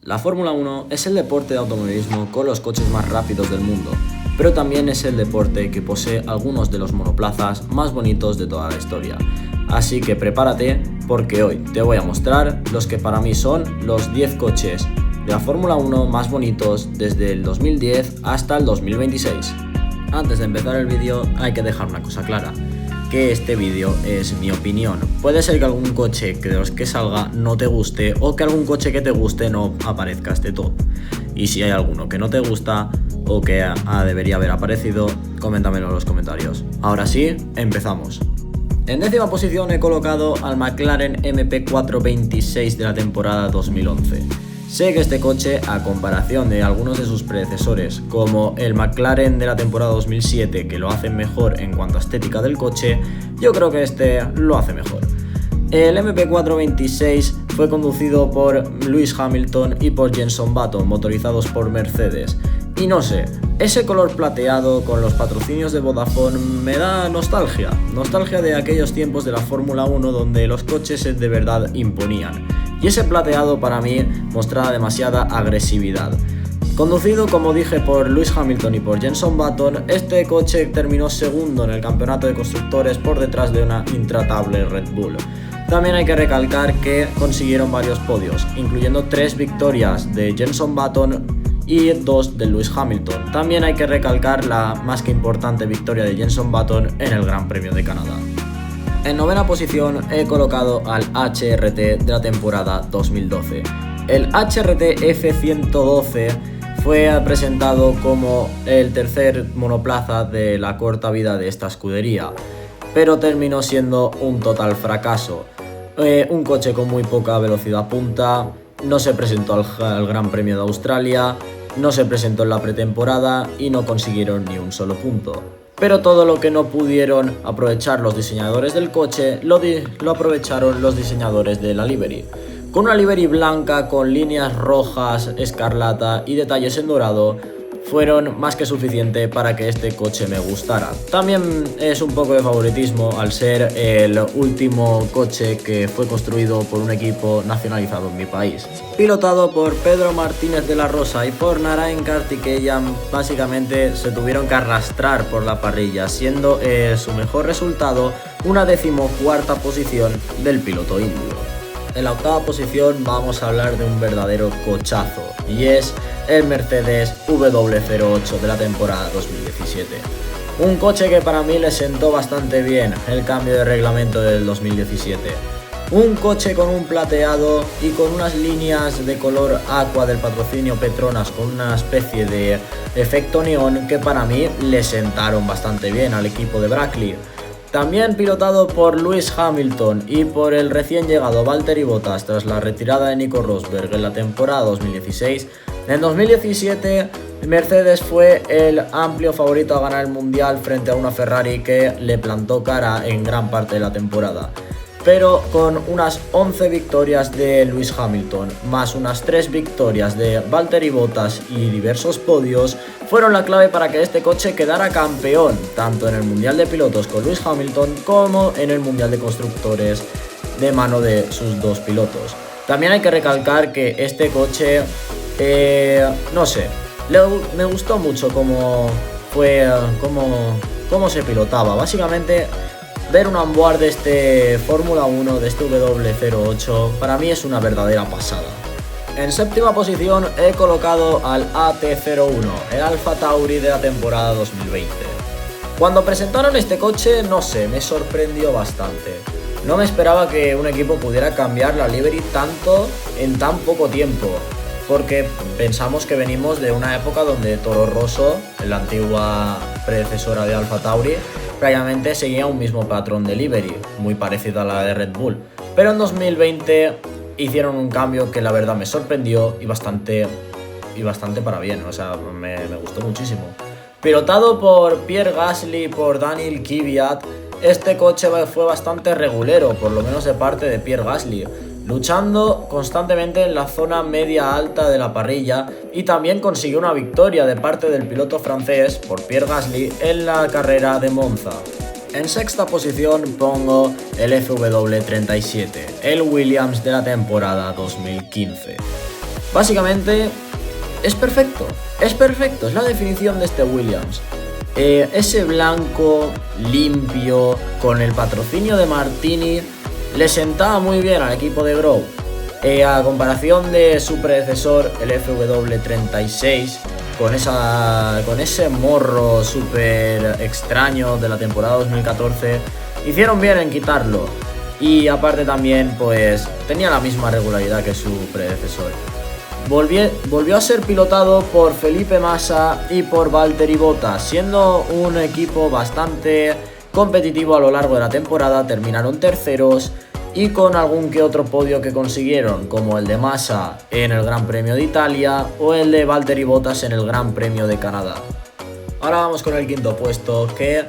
La Fórmula 1 es el deporte de automovilismo con los coches más rápidos del mundo, pero también es el deporte que posee algunos de los monoplazas más bonitos de toda la historia. Así que prepárate porque hoy te voy a mostrar los que para mí son los 10 coches de la Fórmula 1 más bonitos desde el 2010 hasta el 2026. Antes de empezar el vídeo hay que dejar una cosa clara, que este vídeo es mi opinión. Puede ser que algún coche de los que salga no te guste o que algún coche que te guste no aparezca este top. Y si hay alguno que no te gusta o que debería haber aparecido, coméntamelo en los comentarios. Ahora sí, empezamos. En décima posición he colocado al McLaren MP426 de la temporada 2011. Sé que este coche, a comparación de algunos de sus predecesores, como el McLaren de la temporada 2007, que lo hacen mejor en cuanto a estética del coche, yo creo que este lo hace mejor. El MP426 fue conducido por Lewis Hamilton y por Jenson Button, motorizados por Mercedes. Y no sé, ese color plateado con los patrocinios de Vodafone me da nostalgia de aquellos tiempos de la Fórmula 1 donde los coches de verdad imponían. Y ese plateado para mí mostraba demasiada agresividad. Conducido, como dije, por Lewis Hamilton y por Jenson Button, este coche terminó segundo en el campeonato de constructores por detrás de una intratable Red Bull. También hay que recalcar que consiguieron varios podios, incluyendo 3 victorias de Jenson Button y 2 de Lewis Hamilton. También hay que recalcar la más que importante victoria de Jenson Button en el Gran Premio de Canadá. En novena posición he colocado al HRT de la temporada 2012. El HRT F112 fue presentado como el tercer monoplaza de la corta vida de esta escudería, pero terminó siendo un total fracaso. Un coche con muy poca velocidad punta, no se presentó al Gran Premio de Australia, no se presentó en la pretemporada y no consiguieron ni un solo punto. Pero todo lo que no pudieron aprovechar los diseñadores del coche lo aprovecharon los diseñadores de la livery. Con una livery blanca con líneas rojas, escarlata y detalles en dorado, fueron más que suficiente para que este coche me gustara. También es un poco de favoritismo al ser el último coche que fue construido por un equipo nacionalizado en mi país. Pilotado por Pedro Martínez de la Rosa y por Narain Karthikeyan, básicamente se tuvieron que arrastrar por la parrilla, siendo su mejor resultado una 14ª posición del piloto indio. En la octava posición vamos a hablar de un verdadero cochazo, y es el Mercedes W08 de la temporada 2017. Un coche que para mí le sentó bastante bien el cambio de reglamento del 2017. Un coche con un plateado y con unas líneas de color aqua del patrocinio Petronas con una especie de efecto neón que para mí le sentaron bastante bien al equipo de Brackley. También pilotado por Lewis Hamilton y por el recién llegado Valtteri Bottas tras la retirada de Nico Rosberg en la temporada 2016, en 2017 Mercedes fue el amplio favorito a ganar el mundial frente a una Ferrari que le plantó cara en gran parte de la temporada. Pero con unas 11 victorias de Lewis Hamilton, más unas 3 victorias de Valtteri Bottas y diversos podios, fueron la clave para que este coche quedara campeón, tanto en el Mundial de Pilotos con Lewis Hamilton como en el Mundial de Constructores de mano de sus dos pilotos. También hay que recalcar que este coche, no sé, me gustó mucho cómo se pilotaba. Básicamente, ver un onboard de este Fórmula 1, de este W08, para mí es una verdadera pasada. En séptima posición he colocado al AT01, el Alfa Tauri de la temporada 2020. Cuando presentaron este coche, no sé, me sorprendió bastante. No me esperaba que un equipo pudiera cambiar la livery tanto en tan poco tiempo, porque pensamos que venimos de una época donde Toro Rosso, la antigua predecesora de Alfa Tauri, previamente seguía un mismo patrón de livery, muy parecido a la de Red Bull. Pero en 2020 hicieron un cambio que la verdad me sorprendió y bastante para bien, o sea, me gustó muchísimo. Pilotado por Pierre Gasly y por Daniil Kvyat, este coche fue bastante regulero, por lo menos de parte de Pierre Gasly, luchando constantemente en la zona media-alta de la parrilla, y también consiguió una victoria de parte del piloto francés por Pierre Gasly en la carrera de Monza. En sexta posición pongo el FW37, el Williams de la temporada 2015. Básicamente es perfecto, es la definición de este Williams. Ese blanco limpio con el patrocinio de Martini le sentaba muy bien al equipo de Grove. A comparación de su predecesor, el FW36, con ese morro súper extraño de la temporada 2014, hicieron bien en quitarlo. Y aparte también, pues, tenía la misma regularidad que su predecesor. Volvió a ser pilotado por Felipe Massa y por Valtteri Bottas, siendo un equipo bastante competitivo a lo largo de la temporada. Terminaron terceros y con algún que otro podio que consiguieron, como el de Massa en el Gran Premio de Italia o el de Valtteri Bottas en el Gran Premio de Canadá. Ahora vamos con el quinto puesto, que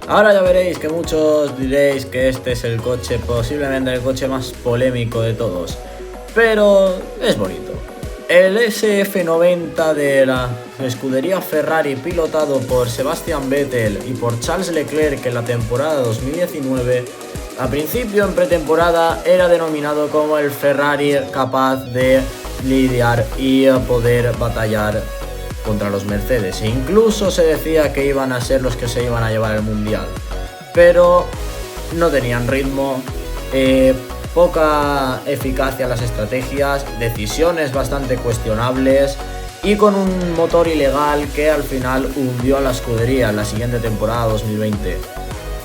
ahora ya veréis que muchos diréis que este es el coche, posiblemente el coche más polémico de todos, pero es bonito. El SF90 de la escudería Ferrari, pilotado por Sebastian Vettel y por Charles Leclerc en la temporada 2019, a principio en pretemporada era denominado como el Ferrari capaz de lidiar y poder batallar contra los Mercedes, e incluso se decía que iban a ser los que se iban a llevar el mundial, pero no tenían ritmo, poca eficacia en las estrategias, decisiones bastante cuestionables y con un motor ilegal que al final hundió a la escudería en la siguiente temporada 2020.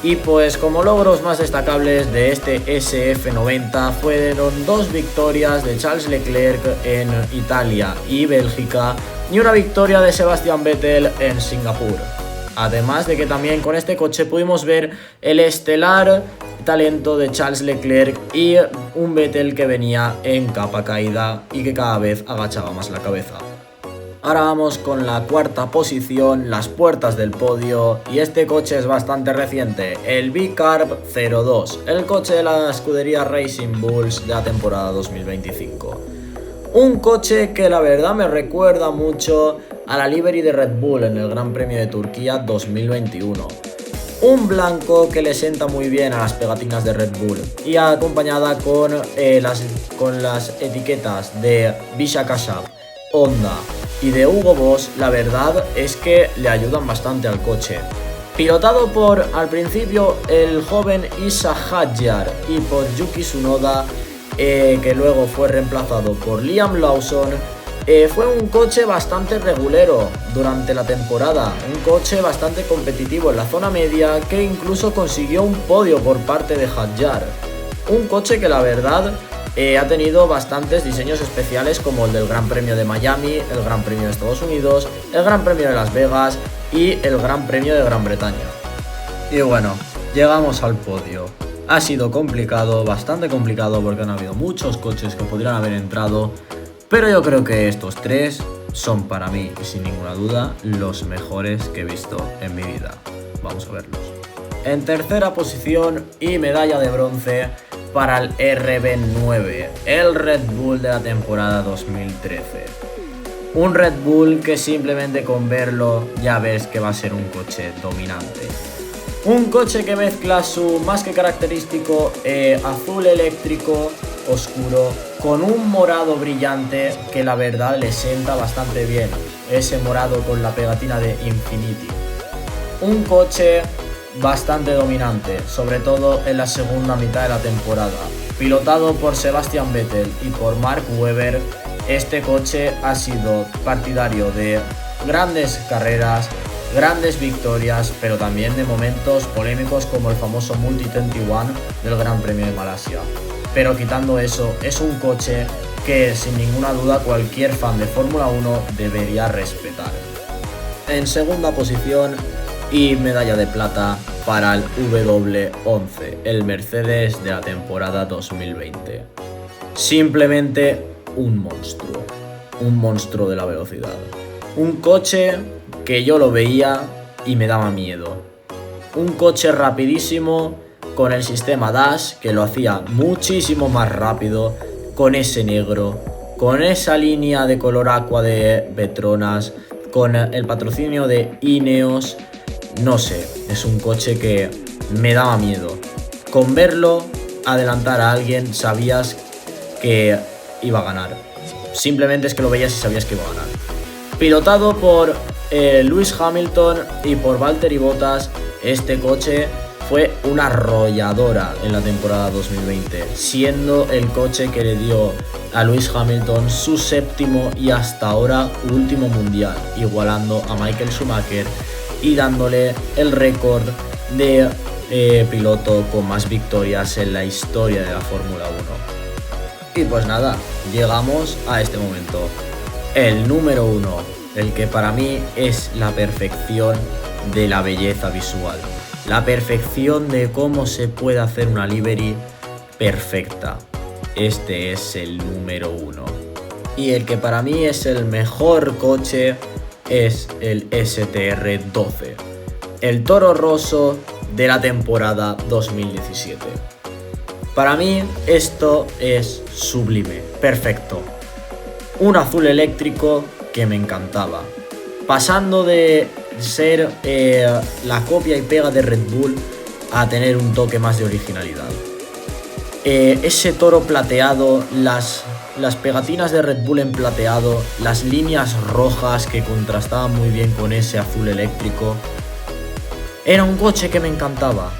Y pues como logros más destacables de este SF90 fueron 2 victorias de Charles Leclerc en Italia y Bélgica y una victoria de Sebastian Vettel en Singapur. Además de que también con este coche pudimos ver el estelar talento de Charles Leclerc y un Vettel que venía en capa caída y que cada vez agachaba más la cabeza. Ahora vamos con la cuarta posición, las puertas del podio, y este coche es bastante reciente, el B-Carb 02, el coche de la escudería Racing Bulls de la temporada 2025. Un coche que la verdad me recuerda mucho a la livery de Red Bull en el Gran Premio de Turquía 2021. Un blanco que le sienta muy bien a las pegatinas de Red Bull y acompañada con las etiquetas de Bisha Kasab, Honda y de Hugo Boss, la verdad es que le ayudan bastante al coche. Pilotado por, al principio, el joven Isa Hadjar y por Yuki Tsunoda, que luego fue reemplazado por Liam Lawson, fue un coche bastante regulero durante la temporada, un coche bastante competitivo en la zona media que incluso consiguió un podio por parte de Hadjar. Un coche que la verdad ha tenido bastantes diseños especiales, como el del Gran Premio de Miami, el Gran Premio de Estados Unidos, el Gran Premio de Las Vegas y el Gran Premio de Gran Bretaña. Y bueno, llegamos al podio. Ha sido complicado, bastante complicado, porque han habido muchos coches que podrían haber entrado, pero yo creo que estos 3 son para mí, sin ninguna duda, los mejores que he visto en mi vida. Vamos a verlos. En tercera posición y medalla de bronce para el RB9, el Red Bull de la temporada 2013. Un Red Bull que simplemente con verlo ya ves que va a ser un coche dominante. Un coche que mezcla su más que característico azul eléctrico oscuro con un morado brillante que la verdad le sienta bastante bien, ese morado con la pegatina de Infinity. Un coche bastante dominante, sobre todo en la segunda mitad de la temporada. Pilotado por Sebastian Vettel y por Mark Webber, este coche ha sido partidario de grandes carreras, grandes victorias, pero también de momentos polémicos como el famoso Multi-21 del Gran Premio de Malasia. Pero quitando eso, es un coche que sin ninguna duda cualquier fan de Fórmula 1 debería respetar. En segunda posición y medalla de plata para el W11, el Mercedes de la temporada 2020. Simplemente un monstruo de la velocidad. Un coche que yo lo veía y me daba miedo. Un coche rapidísimo con el sistema Dash que lo hacía muchísimo más rápido, con ese negro, con esa línea de color aqua de Petronas, con el patrocinio de Ineos. No sé, es un coche que me daba miedo. Con verlo adelantar a alguien sabías que iba a ganar. simplemente es que lo veías y sabías que iba a ganar. Pilotado por Lewis Hamilton y por Valtteri Bottas, este coche fue una arrolladora en la temporada 2020, siendo el coche que le dio a Lewis Hamilton su séptimo y hasta ahora último mundial, igualando a Michael Schumacher y dándole el récord de piloto con más victorias en la historia de la Fórmula 1. Y pues nada, llegamos a este momento. El número 1, el que para mí es la perfección de la belleza visual. La perfección de cómo se puede hacer una livery perfecta. Este es el número 1. Y el que para mí es el mejor coche es el STR12. El Toro Rosso de la temporada 2017. Para mí esto es sublime, perfecto. Un azul eléctrico que me encantaba. Pasando de ser la copia y pega de Red Bull a tener un toque más de originalidad. Ese toro plateado, las pegatinas de Red Bull en plateado, las líneas rojas que contrastaban muy bien con ese azul eléctrico. Era un coche que me encantaba.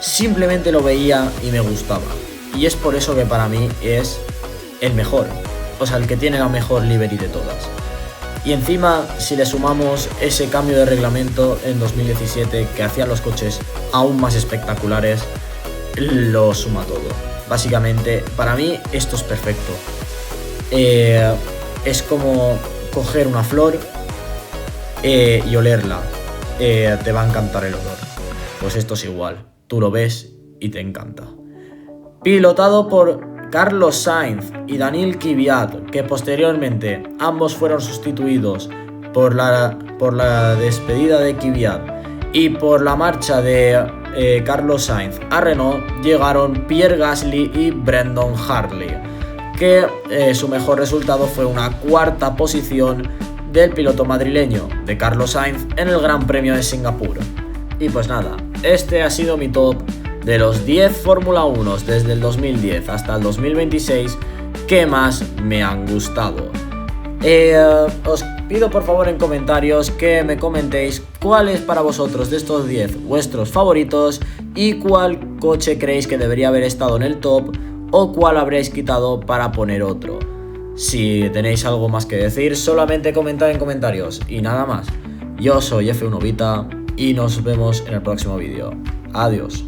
Simplemente lo veía y me gustaba. Y es por eso que para mí es el mejor. O sea, el que tiene la mejor livery de todas. Y encima, si le sumamos ese cambio de reglamento en 2017 que hacía los coches aún más espectaculares, lo suma todo. Básicamente, para mí esto es perfecto. Es como coger una flor y olerla. Te va a encantar el olor. Pues esto es igual. Tú lo ves y te encanta. Pilotado por Carlos Sainz y Daniil Kvyat, que posteriormente ambos fueron sustituidos por la despedida de Kvyat y por la marcha de Carlos Sainz a Renault, llegaron Pierre Gasly y Brendan Hartley, que su mejor resultado fue una cuarta posición del piloto madrileño de Carlos Sainz en el Gran Premio de Singapur. Y pues nada, este ha sido mi top de los 10 Fórmula 1 desde el 2010 hasta el 2026 que más me han gustado. Os pido por favor en comentarios que me comentéis cuál es para vosotros de estos 10 vuestros favoritos y cuál coche creéis que debería haber estado en el top o cuál habréis quitado para poner otro. Si tenéis algo más que decir, solamente comentad en comentarios y nada más. Yo soy F1 Vita y nos vemos en el próximo vídeo. Adiós.